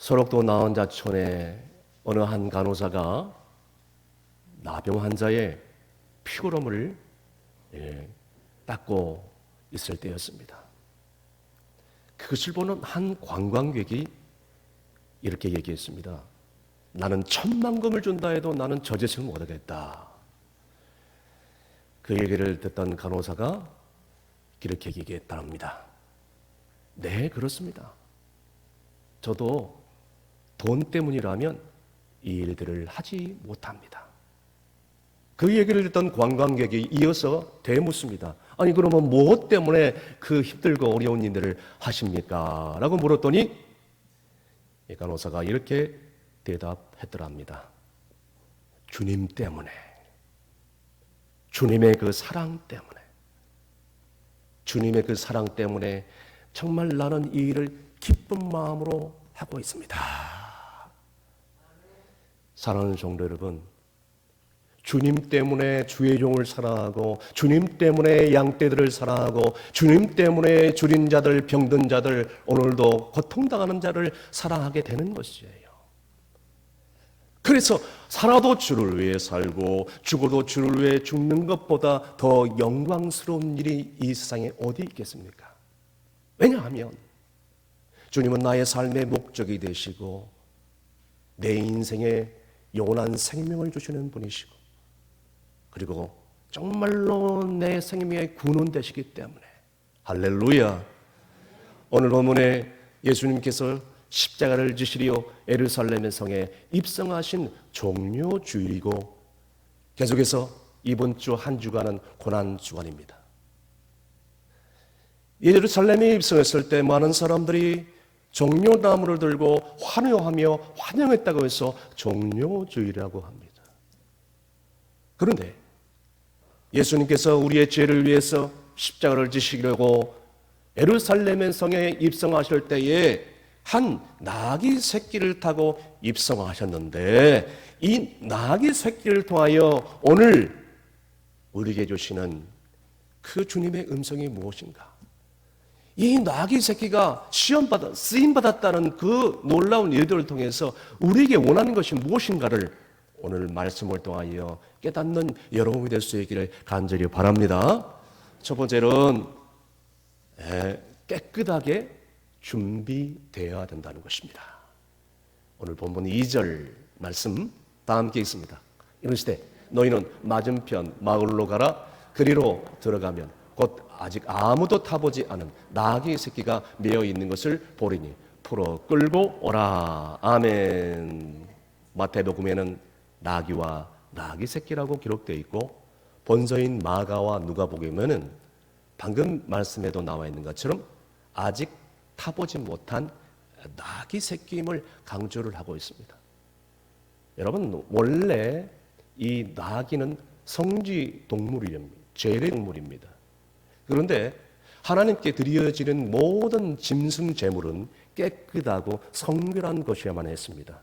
소록도 나원자촌에 어느 한 간호사가 나병 환자의 피고름을 닦고 있을 때였습니다. 그것을 보는 한 관광객이 이렇게 얘기했습니다. 나는 1,000,000금을 준다 해도 나는 저 짓을 못하겠다. 그 얘기를 듣던 간호사가 이렇게 얘기했답니다. 네, 그렇습니다. 저도 돈 때문이라면 이 일들을 하지 못합니다. 그 얘기를 듣던 관광객이 이어서 되묻습니다. 아니 그러면 무엇 때문에 그 힘들고 어려운 일들을 하십니까? 라고 물었더니 이 간호사가 이렇게 대답했더랍니다. 주님 때문에, 주님의 그 사랑 때문에, 주님의 그 사랑 때문에 정말 나는 이 일을 기쁜 마음으로 하고 있습니다. 사랑하는 성도 여러분, 주님 때문에 주의 종을 사랑하고, 주님 때문에 양떼들을 사랑하고, 주님 때문에 줄인 자들, 병든 자들, 오늘도 고통당하는 자를 사랑하게 되는 것이에요. 그래서 살아도 주를 위해 살고 죽어도 주를 위해 죽는 것보다 더 영광스러운 일이 이 세상에 어디 있겠습니까? 왜냐하면 주님은 나의 삶의 목적이 되시고 내 인생에 영원한 생명을 주시는 분이시고, 그리고 정말로 내 생명의 구원 되시기 때문에, 할렐루야. 오늘 본문에 예수님께서 십자가를 지시려 예루살렘의 성에 입성하신 종료주일이고, 계속해서 이번 주 한 주간은 고난 주간입니다. 예루살렘에 입성했을 때 많은 사람들이 종려나무를 들고 환호하며 환영했다고 해서 종료주일이라고 합니다. 그런데 예수님께서 우리의 죄를 위해서 십자가를 지시려고 예루살렘의 성에 입성하실 때에 한 나귀 새끼를 타고 입성하셨는데, 이 나귀 새끼를 통하여 오늘 우리에게 주시는 그 주님의 음성이 무엇인가? 이 나귀 새끼가 쓰임받았다는 그 놀라운 일들을 통해서 우리에게 원하는 것이 무엇인가를 오늘 말씀을 통하여 깨닫는 여러분이 될 수 있기를 간절히 바랍니다. 첫 번째는 깨끗하게 준비되어야 된다는 것입니다. 오늘 본문 2절 말씀 다 함께 있습니다. 이르시되 너희는 맞은편 마을로 가라. 그리로 들어가면 곧 아직 아무도 타보지 않은 나귀 새끼가 메어 있는 것을 보리니 풀어 끌고 오라. 아멘. 마태복음에는 나귀와 나귀 새끼라고 기록되어 있고, 본서인 마가와 누가복음에는 방금 말씀에도 나와 있는 것처럼 아직 타보지 못한 나귀 새끼임을 강조를 하고 있습니다. 여러분, 원래 이 나귀는 성지 동물입니다. 재래 동물입니다. 그런데 하나님께 드려지는 모든 짐승 제물은 깨끗하고 성결한 것이어야만 했습니다.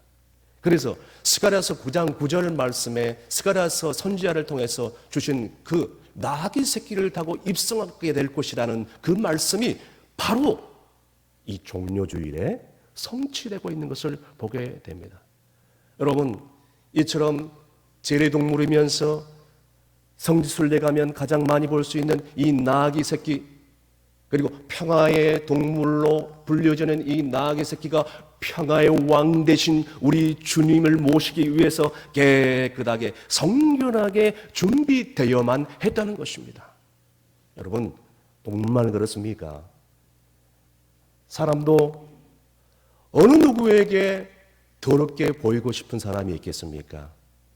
그래서 스가랴서 9장 9절 말씀에 스가랴서 선지자를 통해서 주신 그 나귀 새끼를 타고 입성하게 될 것이라는 그 말씀이 바로 이 종료주일에 성취되고 있는 것을 보게 됩니다. 여러분, 이처럼 재래동물이면서 성지순례 가면 가장 많이 볼 수 있는 이 나귀 새끼, 그리고 평화의 동물로 불려지는 이 나귀 새끼가 평화의 왕 되신 우리 주님을 모시기 위해서 깨끗하게 성결하게 준비되어야만 했다는 것입니다. 여러분, 정말 그렇습니까? 사람도 어느 누구에게 더럽게 보이고 싶은 사람이 있겠습니까?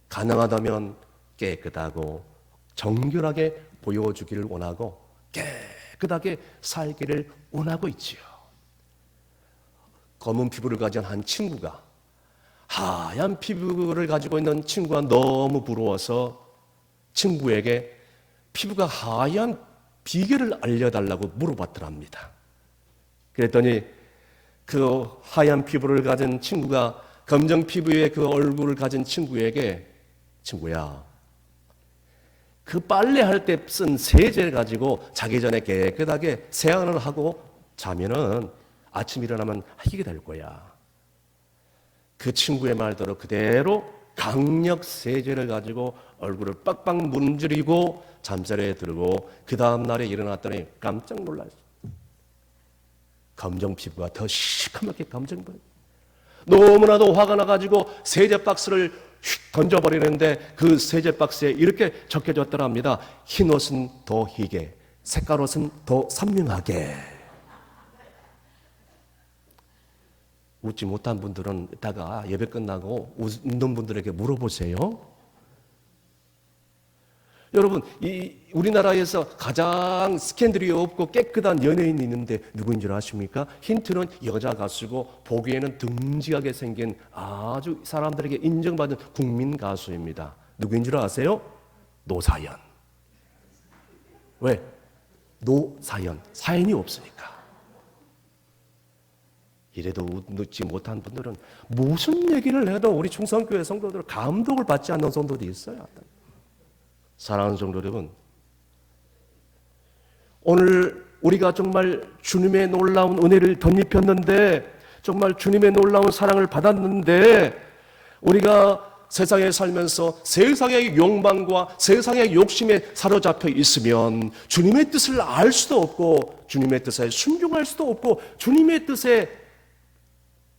가능하다면 깨끗하고 정결하게 보여주기를 원하고 깨끗하게 살기를 원하고 있지요. 검은 피부를 가진 한 친구가 하얀 피부를 가지고 있는 친구가 너무 부러워서 친구에게 피부가 하얀 비결을 알려달라고 물어봤더랍니다. 그랬더니 그 하얀 피부를 가진 친구가 검정 피부의 그 얼굴을 가진 친구에게, 친구야, 그 빨래할 때 쓴 세제를 가지고 자기 전에 깨끗하게 세안을 하고 자면은 아침 일어나면 희게 될 거야. 그 친구의 말대로 그대로 강력 세제를 가지고 얼굴을 빡빡 문지르고 잠자리에 들고 그 다음 날에 일어났더니 깜짝 놀랐어요. 검정 피부가 더 시커멓게 검정보여. 너무나도 화가 나가지고 세제 박스를 휙 던져버리는데 그 세제 박스에 이렇게 적혀졌더랍니다. 흰 옷은 더 희게, 색깔 옷은 더 선명하게. 웃지 못한 분들은 이따가 예배 끝나고 웃는 분들에게 물어보세요. 여러분, 우리나라에서 가장 스캔들이 없고 깨끗한 연예인이 있는데 누구인 줄 아십니까? 힌트는 여자 가수고 보기에는 듬직하게 생긴 아주 사람들에게 인정받은 국민 가수입니다. 누구인 줄 아세요? 노사연. 왜? 노사연. 사연이 없으니까. 이래도 웃지 못한 분들은 무슨 얘기를 해도 우리 충성교회 성도들 감동을 받지 않는 성도들이 있어요. 사랑하는 성도 여러분, 오늘 우리가 정말 주님의 놀라운 은혜를 덧입혔는데, 정말 주님의 놀라운 사랑을 받았는데, 우리가 세상에 살면서 세상의 욕망과 세상의 욕심에 사로잡혀 있으면 주님의 뜻을 알 수도 없고 주님의 뜻에 순종할 수도 없고 주님의 뜻에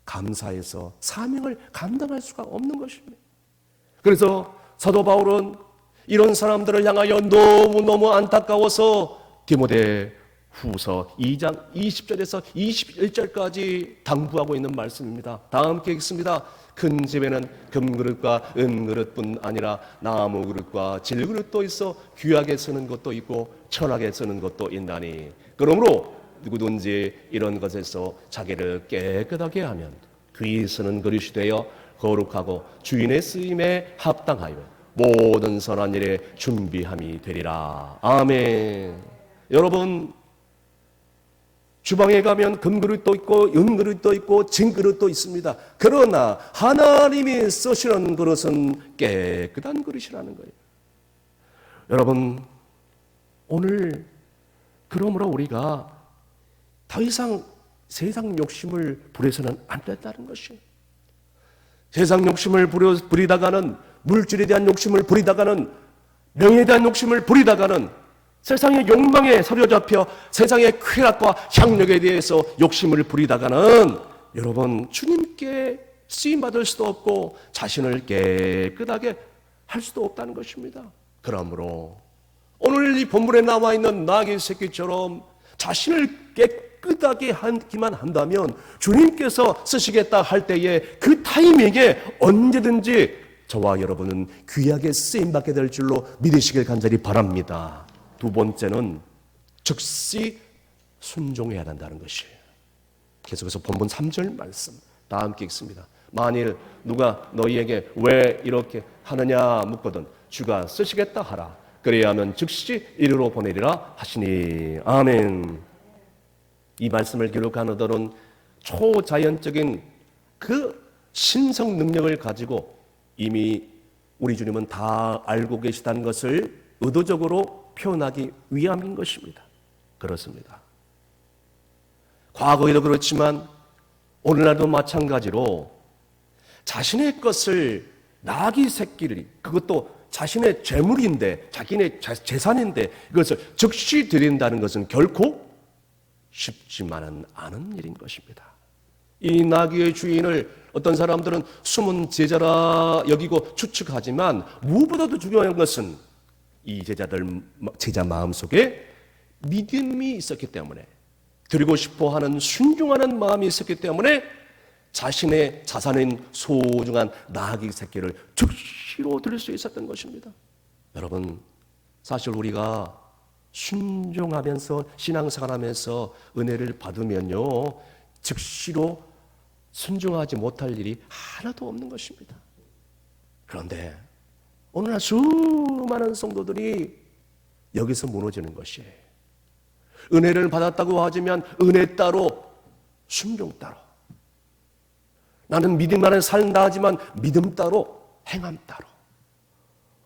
감사해서 사명을 감당할 수가 없는 것입니다. 그래서 사도 바울은 이런 사람들을 향하여 너무너무 안타까워서 디모데 후서 2장 20절에서 21절까지 당부하고 있는 말씀입니다. 다 함께 읽습니다. 큰 집에는 금그릇과 은그릇뿐 아니라 나무 그릇과 질그릇도 있어 귀하게 쓰는 것도 있고 천하게 쓰는 것도 있나니 그러므로 누구든지 이런 것에서 자기를 깨끗하게 하면 귀히 쓰는 그릇이 되어 거룩하고 주인의 쓰임에 합당하여 모든 선한 일에 준비함이 되리라. 아멘. 여러분, 주방에 가면 금그릇도 있고 은그릇도 있고 진그릇도 있습니다. 그러나 하나님이 쓰시는 그릇은 깨끗한 그릇이라는 거예요. 여러분, 오늘 그러므로 우리가 더 이상 세상 욕심을 부려서는 안 된다는 것이에요. 세상 욕심을 부리다가는, 물질에 대한 욕심을 부리다가는, 명예에 대한 욕심을 부리다가는, 세상의 욕망에 사로잡혀 세상의 쾌락과 향력에 대해서 욕심을 부리다가는 여러분 주님께 쓰임받을 수도 없고 자신을 깨끗하게 할 수도 없다는 것입니다. 그러므로 오늘 이 본문에 나와 있는 나귀 새끼처럼 자신을 깨끗하게 하기만 한다면 주님께서 쓰시겠다 할 때에 그 타이밍에 언제든지 저와 여러분은 귀하게 쓰임받게 될 줄로 믿으시길 간절히 바랍니다. 두 번째는 즉시 순종해야 한다는 것이에요. 계속해서 본문 3절 말씀 다 함께 읽습니다. 만일 누가 너희에게 왜 이렇게 하느냐 묻거든 주가 쓰시겠다 하라. 그래야 하면 즉시 이리로 보내리라 하시니. 아멘. 이 말씀을 기록한 어들은 초자연적인 그 신성 능력을 가지고 이미 우리 주님은 다 알고 계시다는 것을 의도적으로 표현하기 위함인 것입니다. 그렇습니다. 과거에도 그렇지만 오늘날도 마찬가지로 자신의 것을 나귀 새끼를, 그것도 자신의 재물인데 자기네 재산인데 이것을 즉시 드린다는 것은 결코 쉽지만은 않은 일인 것입니다. 이 나귀의 주인을 어떤 사람들은 숨은 제자라 여기고 추측하지만 무엇보다도 중요한 것은 이 제자 마음속에 믿음이 있었기 때문에, 드리고 싶어하는 순종하는 마음이 있었기 때문에 자신의 자산인 소중한 나귀 새끼를 즉시로 드릴 수 있었던 것입니다. 여러분, 사실 우리가 순종하면서 신앙생활하면서 은혜를 받으면요 즉시로 순종하지 못할 일이 하나도 없는 것입니다. 그런데 오늘날 수많은 성도들이 여기서 무너지는 것이에요. 은혜를 받았다고 하지만 은혜 따로 순종 따로, 나는 믿음 안에 산다 하지만 믿음 따로 행함 따로.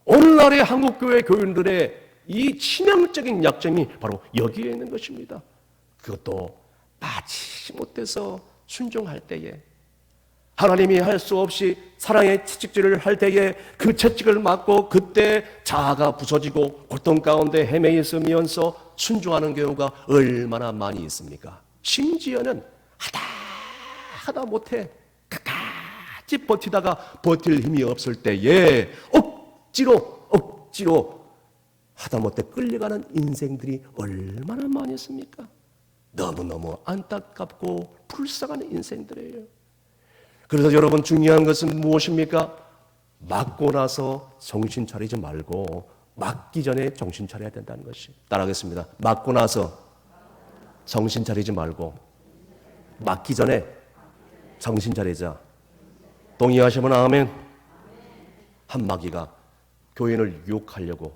오늘날의 한국교회 교인들의 이 치명적인 약점이 바로 여기에 있는 것입니다. 그것도 마치 못해서 순종할 때에 하나님이 할 수 없이 사랑의 채찍질을 할 때에 그 채찍을 맞고 그때 자아가 부서지고 고통 가운데 헤매 있으면서 순종하는 경우가 얼마나 많이 있습니까? 심지어는 하다 못해 끝까지 버티다가 버틸 힘이 없을 때에 억지로 하다못해 끌려가는 인생들이 얼마나 많이 있습니까? 너무너무 안타깝고 불쌍한 인생들이에요. 그래서 여러분, 중요한 것은 무엇입니까? 맞고 나서 정신 차리지 말고 맞기 전에 정신 차려야 된다는 것이. 따라하겠습니다. 맞고 나서 정신 차리지 말고 맞기 전에 정신 차리자. 동의하시면 아멘. 한 마귀가 교인을 유혹하려고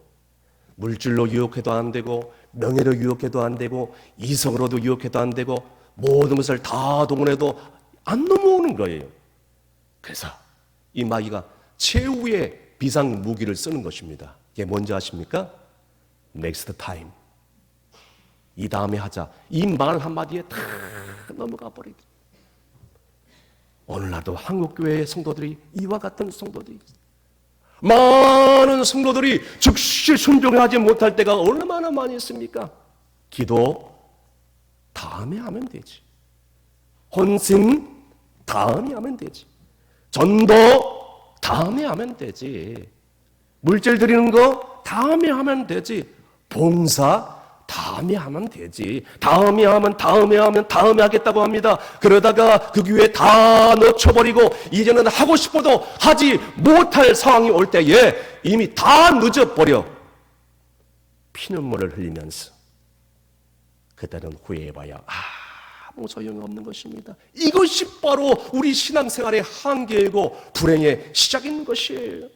물질로 유혹해도 안 되고 명예로 유혹해도 안 되고 이성으로도 유혹해도 안 되고 모든 것을 다 동원해도 안 넘어오는 거예요. 그래서 이 마귀가 최후의 비상 무기를 쓰는 것입니다. 이게 뭔지 아십니까? Next time. 이 다음에 하자. 이 말 한마디에 다 넘어가 버리기. 오늘날도 한국교회의 성도들이 이와 같은 성도들이 있어요. 많은 성도들이 즉시 순종하지 못할 때가 얼마나 많이 있습니까? 기도 다음에 하면 되지. 헌신 다음에 하면 되지. 전도 다음에 하면 되지. 물질 드리는 거 다음에 하면 되지. 봉사 다음에 하면 되지. 다음에 하겠다고 합니다. 그러다가 그 기회 다 놓쳐버리고 이제는 하고 싶어도 하지 못할 상황이 올 때에 이미 다 늦어버려 피눈물을 흘리면서 그때는 후회해봐야 아무 소용이 없는 것입니다. 이것이 바로 우리 신앙생활의 한계이고 불행의 시작인 것이에요.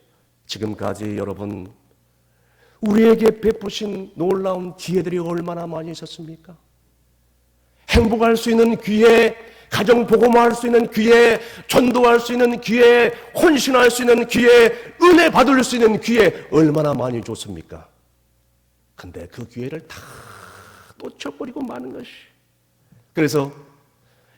지금까지 여러분, 우리에게 베푸신 놀라운 기회들이 얼마나 많이 있었습니까? 행복할 수 있는 기회, 가정 복음화할 수 있는 기회, 전도할 수 있는 기회, 헌신할 수 있는 기회, 은혜 받을 수 있는 기회 얼마나 많이 줬습니까? 근데 그 기회를 다 놓쳐버리고 마는 것이. 그래서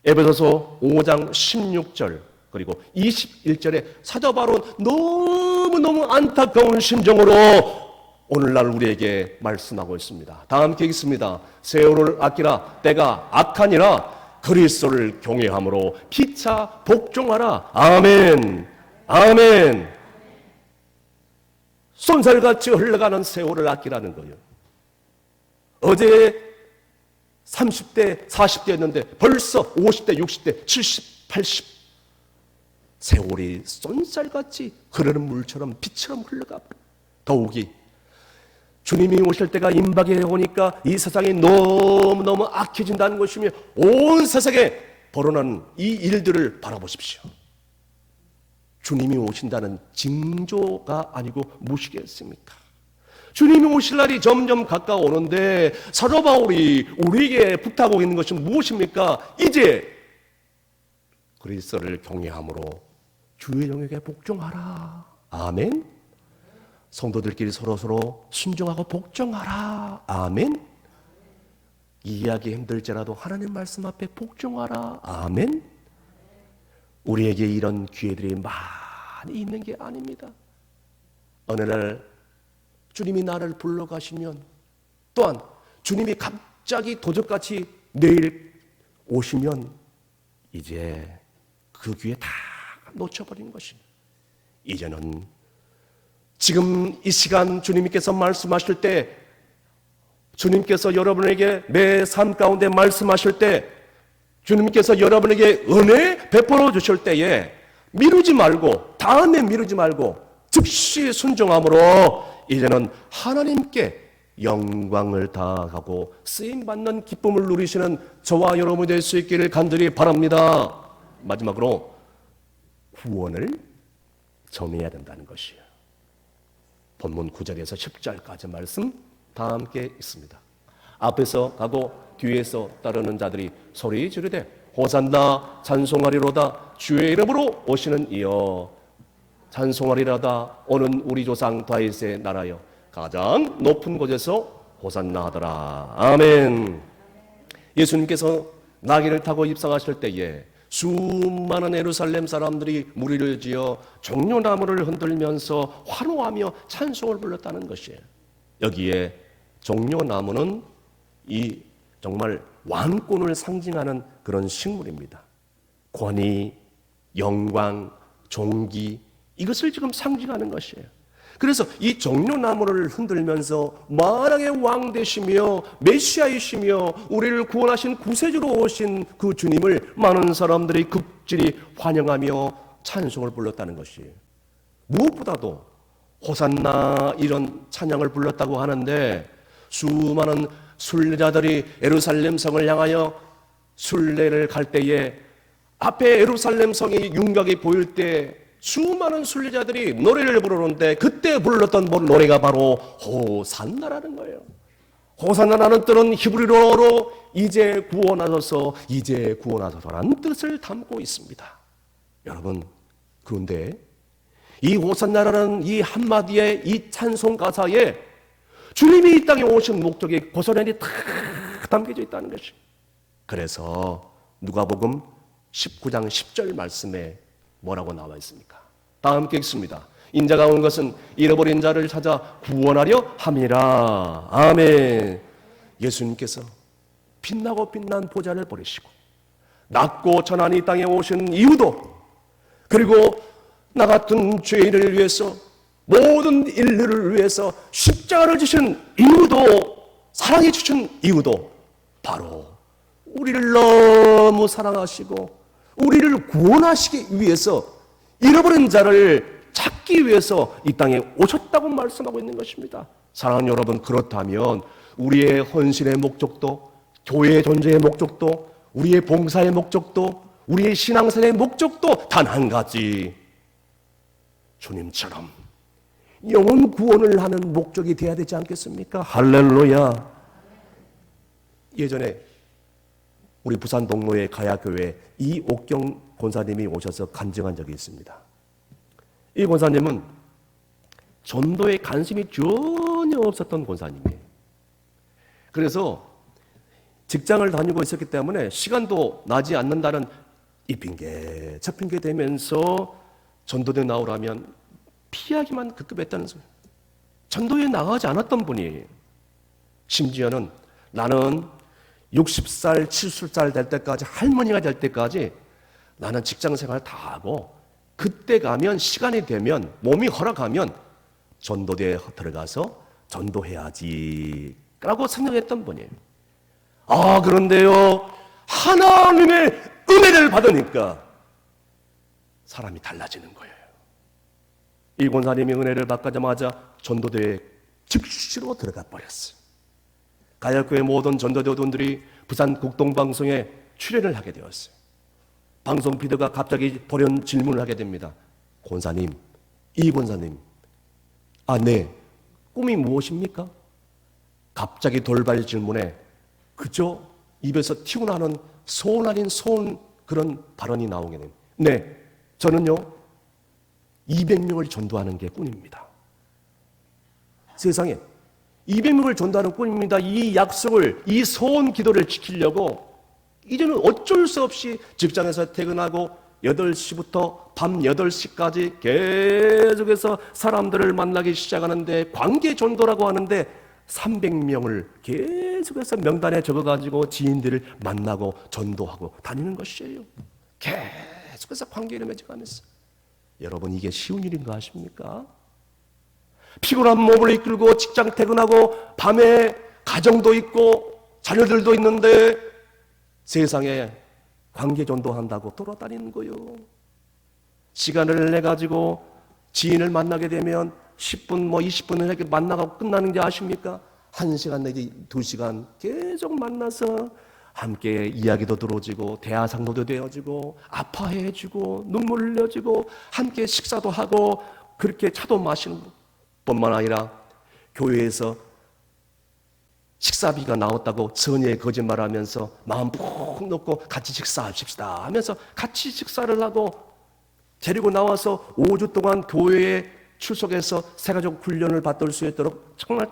에베소서 5장 16절 그리고 21절에 사도 바울은 너무너무 안타까운 심정으로 오늘날 우리에게 말씀하고 있습니다. 다 함께 읽습니다. 세월을 아끼라. 때가 악하니라. 그리스도를 경외함으로 피차 복종하라. 아멘. 아멘. 쏜살같이 흘러가는 세월을 아끼라는 거예요. 어제 30대, 40대였는데 벌써 50대, 60대, 70, 80 세월이 쏜살같이 흐르는 물처럼 빛처럼 흘러가. 더욱이 주님이 오실 때가 임박해 오니까 이 세상이 너무너무 악해진다는 것이며 온 세상에 벌어나는 이 일들을 바라보십시오. 주님이 오신다는 징조가 아니고 무엇이겠습니까? 주님이 오실 날이 점점 가까워오는데 사도 바울이 우리에게 부탁하고 있는 것은 무엇입니까? 이제 그리스도를 경외함으로 주의 영역에 복종하라. 아멘. 성도들끼리 서로 순종하고 복종하라. 아멘. 이해하기 힘들지라도 하나님 말씀 앞에 복종하라. 아멘. 우리에게 이런 기회들이 많이 있는 게 아닙니다. 어느 날 주님이 나를 불러가시면, 또한 주님이 갑자기 도적같이 내일 오시면 이제 그 기회 다 놓쳐버린 것입니다. 이제는 지금 이 시간 주님께서 말씀하실 때, 주님께서 여러분에게 매 삶 가운데 말씀하실 때, 주님께서 여러분에게 은혜 베풀어 주실 때에 미루지 말고, 다음에 미루지 말고 즉시 순종함으로 이제는 하나님께 영광을 다하고 쓰임받는 기쁨을 누리시는 저와 여러분이 될 수 있기를 간절히 바랍니다. 마지막으로 구원을 정해야 된다는 것이에요. 본문 9절에서 10절까지 말씀 다 함께 있습니다. 앞에서 가고 뒤에서 따르는 자들이 소리 지르되 호산나 찬송하리로다. 주의 이름으로 오시는 이여 찬송하리로다. 오는 우리 조상 다윗의 나라여 가장 높은 곳에서 호산나 하더라. 아멘. 예수님께서 나귀를 타고 입성하실 때에 수많은 예루살렘 사람들이 무리를 지어 종려나무를 흔들면서 환호하며 찬송을 불렀다는 것이에요. 여기에 종려나무는 이 정말 왕권을 상징하는 그런 식물입니다. 권위, 영광, 존귀, 이것을 지금 상징하는 것이에요. 그래서 이 종려나무를 흔들면서 만왕의 왕 되시며 메시아이시며 우리를 구원하신 구세주로 오신 그 주님을 많은 사람들이 극진히 환영하며 찬송을 불렀다는 것이에요. 무엇보다도 호산나 이런 찬양을 불렀다고 하는데, 수많은 순례자들이 예루살렘 성을 향하여 순례를 갈 때에 앞에 예루살렘 성의 윤곽이 보일 때 수많은 순례자들이 노래를 부르는데, 그때 불렀던 노래가 바로 호산나라는 거예요. 호산나라는 뜻은 히브리어로 이제 구원하소서, 이제 구원하소서라는 뜻을 담고 있습니다. 여러분, 그런데 이 호산나라는 이 한마디의 이 찬송 가사에 주님이 이 땅에 오신 목적이 고스란히 다 담겨져 있다는 것이. 그래서 누가복음 19장 10절 말씀에 뭐라고 나와 있습니까? 다 함께 읽습니다. 인자가 온 것은 잃어버린 자를 찾아 구원하려 함이라. 아멘. 예수님께서 빛나고 빛난 보좌를 버리시고 낮고 천한 이 땅에 오신 이유도, 그리고 나 같은 죄인을 위해서, 모든 인류를 위해서 십자가를 지신 이유도, 사랑해 주신 이유도 바로 우리를 너무 사랑하시고 우리를 구원하시기 위해서, 잃어버린 자를 찾기 위해서 이 땅에 오셨다고 말씀하고 있는 것입니다. 사랑하는 여러분, 그렇다면 우리의 헌신의 목적도, 교회의 존재의 목적도, 우리의 봉사의 목적도, 우리의 신앙생의 목적도 단 한 가지, 주님처럼 영혼 구원을 하는 목적이 되어야 되지 않겠습니까? 할렐루야. 예전에 우리 부산 동로의 가야교회 이옥경 권사님이 오셔서 간증한 적이 있습니다. 이 권사님은 전도에 관심이 전혀 없었던 권사님이에요. 그래서 직장을 다니고 있었기 때문에 시간도 나지 않는다는 이 핑계 저 핑계 대면서 전도대 나오라면 피하기만 급급했다는 소리. 전도에 나가지 않았던 분이에요. 심지어는 나는 60살, 70살 될 때까지, 할머니가 될 때까지 나는 직장생활 다 하고 그때 가면, 시간이 되면, 몸이 허락하면 전도대에 들어가서 전도해야지 라고 생각했던 분이에요. 그런데요, 하나님의 은혜를 받으니까 사람이 달라지는 거예요. 이 권사님이 은혜를 받자마자 전도대에 즉시로 들어가 버렸어요. 가야교회 모든 전도대원들이 부산 국동방송에 출연을 하게 되었어요. 방송 피드가 갑자기 돌연 질문을 하게 됩니다. 권사님, 이 권사님, 네, 꿈이 무엇입니까? 갑자기 돌발 질문에 그저 입에서 튀어나오는 소원 아닌 소원, 그런 발언이 나오게 됩니다. 네, 저는요 200명을 전도하는 게 꿈입니다. 세상에 200명을 전도하는 꿈입니다. 이 약속을, 이 소원 기도를 지키려고 이제는 어쩔 수 없이 직장에서 퇴근하고 8시부터 밤 8시까지 계속해서 사람들을 만나기 시작하는데, 관계 전도라고 하는데 300명을 계속해서 명단에 적어가지고 지인들을 만나고 전도하고 다니는 것이에요. 계속해서 관계를 맺어가면서. 여러분, 이게 쉬운 일인가 아십니까? 피곤한 몸을 이끌고 직장 퇴근하고 밤에 가정도 있고 자녀들도 있는데 세상에 관계 전도한다고 돌아다니는 거예요. 시간을 내가지고 지인을 만나게 되면 10분, 20분을 이렇게 만나고 끝나는 게 아십니까? 1시간 내지 2시간 계속 만나서 함께 이야기도 들어주고 대화 상도도 되어지고 아파해주고 눈물 흘려주고 함께 식사도 하고 그렇게 차도 마시는 뿐만 아니라 교회에서 식사비가 나왔다고 선의의 거짓말하면서 마음 푹 놓고 같이 식사합시다 하면서 같이 식사를 하고 데리고 나와서 5주 동안 교회에 출석해서 새가족 훈련을 받을 수 있도록 정말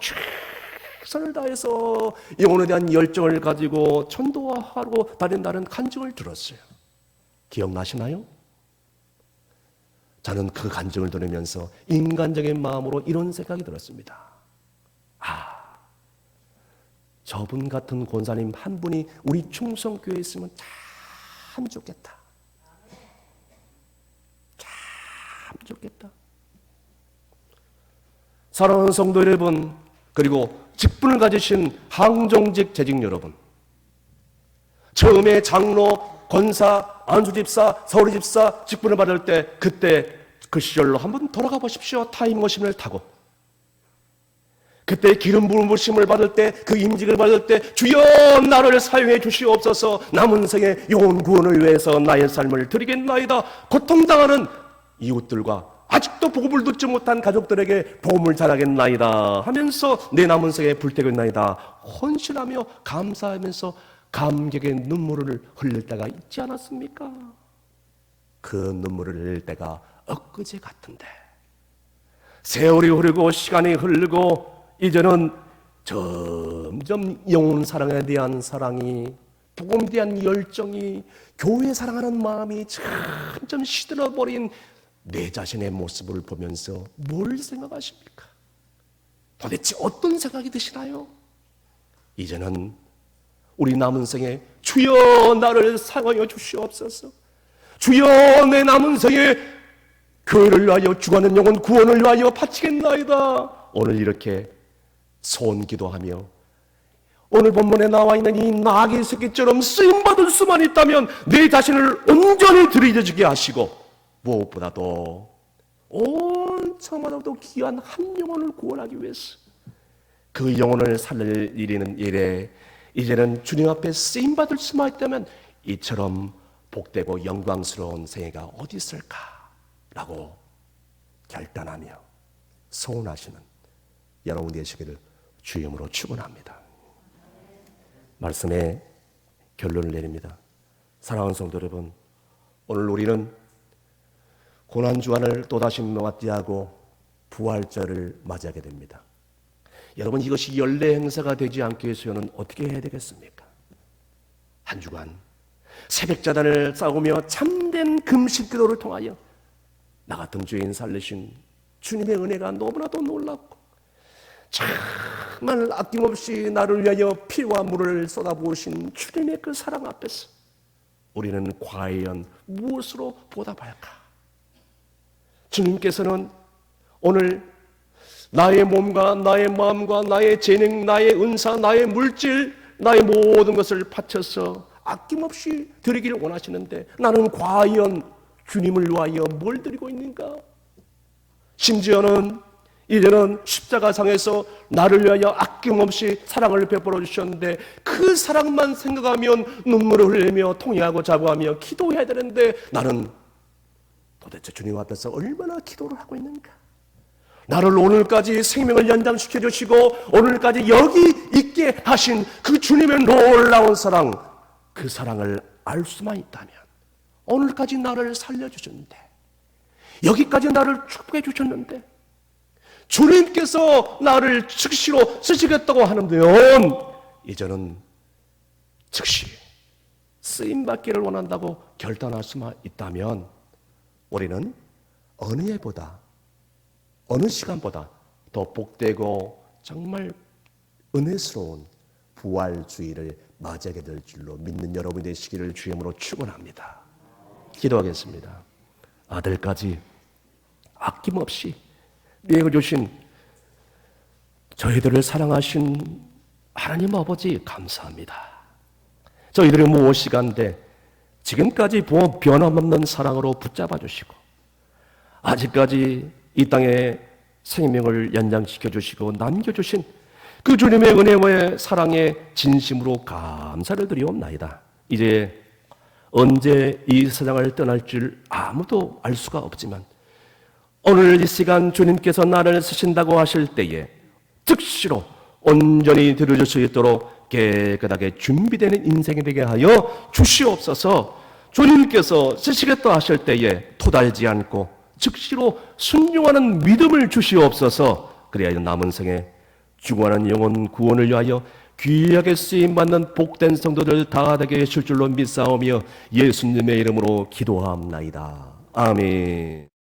최선을 다해서 영혼에 대한 열정을 가지고 전도하고 다닌다는 간증을 들었어요. 기억나시나요? 저는 그 간증을 들으면서 인간적인 마음으로 이런 생각이 들었습니다. 저분 같은 권사님 한 분이 우리 충성교회에 있으면 참 좋겠다. 참 좋겠다. 사랑하는 성도 여러분, 그리고 직분을 가지신 항정직 재직 여러분, 처음에 장로, 권사, 안수집사, 서울집사 직분을 받을 때 그때 그 시절로 한번 돌아가 보십시오. 타임머신을 타고 그때 기름 부으심을 받을 때, 그 임직을 받을 때 주여 나를 사용해 주시옵소서, 남은 생에 영혼 구원을 위해서 나의 삶을 드리겠나이다. 고통당하는 이웃들과 아직도 복음을 듣지 못한 가족들에게 복음을 전하겠나이다 하면서 내 남은 생에 불태겠나이다 헌신하며 감사하면서 감격의 눈물을 흘릴 때가 있지 않았습니까? 그 눈물을 흘릴 때가 엊그제 같은데 세월이 흐르고 시간이 흐르고 이제는 점점 영혼 사랑에 대한 사랑이, 복음에 대한 열정이, 교회 사랑하는 마음이 점점 시들어버린 내 자신의 모습을 보면서 뭘 생각하십니까? 도대체 어떤 생각이 드시나요? 이제는 우리 남은 생에 주여 나를 사용하여 주시옵소서, 주여 내 남은 생에 교회를 위하여 죽어가는 영혼 구원을 위하여 바치겠나이다. 오늘 이렇게 소원 기도하며 오늘 본문에 나와 있는 이 나귀 새끼처럼 쓰임받을 수만 있다면 내 자신을 온전히 들이대주게 하시고 무엇보다도 온 천하보다도 귀한 한 영혼을 구원하기 위해서 그 영혼을 살릴 일에 이제는 주님 앞에 쓰임받을 수만 있다면 이처럼 복되고 영광스러운 생애가 어디 있을까라고 결단하며 소원하시는 여러분 되시기를 주임으로 축원합니다. 말씀에 결론을 내립니다. 사랑하는 성도 여러분, 오늘 우리는 고난주간을 또다시 맞이하고 부활절을 맞이하게 됩니다. 여러분, 이것이 연례 행사가 되지 않기 위해서는 어떻게 해야 되겠습니까? 한 주간 새벽자단을 싸우며 참된 금식기도를 통하여 나 같은 죄인 살리신 주님의 은혜가 너무나도 놀랍고 정말 아낌없이 나를 위하여 피와 물을 쏟아부으신 주님의 그 사랑 앞에서 우리는 과연 무엇으로 보답할까? 주님께서는 오늘 나의 몸과 나의 마음과 나의 재능, 나의 은사, 나의 물질, 나의 모든 것을 바쳐서 아낌없이 드리기를 원하시는데 나는 과연 주님을 위하여 뭘 드리고 있는가? 심지어는 이제는 십자가상에서 나를 위하여 아낌없이 사랑을 베풀어 주셨는데 그 사랑만 생각하면 눈물을 흘리며 통회하고 자부하며 기도해야 되는데 나는 도대체 주님 앞에서 얼마나 기도를 하고 있는가? 나를 오늘까지 생명을 연장시켜 주시고 오늘까지 여기 있게 하신 그 주님의 놀라운 사랑, 그 사랑을 알 수만 있다면 오늘까지 나를 살려주셨는데 여기까지 나를 축복해 주셨는데 주님께서 나를 즉시로 쓰시겠다고 하는데요, 이제는 즉시 쓰임받기를 원한다고 결단할 수만 있다면 우리는 어느 해보다 어느 시간보다 더 복되고 정말 은혜스러운 부활주의를 맞이하게 될 줄로 믿는 여러분이 되시기를 주임으로 축원합니다. 기도하겠습니다. 아들까지 아낌없이 내어주신 저희들을 사랑하신 하나님 아버지 감사합니다. 저희들이 무엇이간데 지금까지 변함없는 사랑으로 붙잡아 주시고 아직까지 이 땅에 생명을 연장시켜 주시고 남겨주신 그 주님의 은혜와 사랑에 진심으로 감사를 드리옵나이다. 이제 언제 이 세상을 떠날 줄 아무도 알 수가 없지만 오늘 이 시간 주님께서 나를 쓰신다고 하실 때에 즉시로 온전히 들어줄 수 있도록 깨끗하게 준비되는 인생이 되게 하여 주시옵소서. 주님께서 쓰시겠다 하실 때에 토달지 않고 즉시로 순종하는 믿음을 주시옵소서. 그래야 남은 생에 죽어가는 영혼 구원을 위하여 귀하게 쓰임받는 복된 성도들 다 되게 하실 줄로 믿사오며 예수님의 이름으로 기도하옵나이다. 아멘.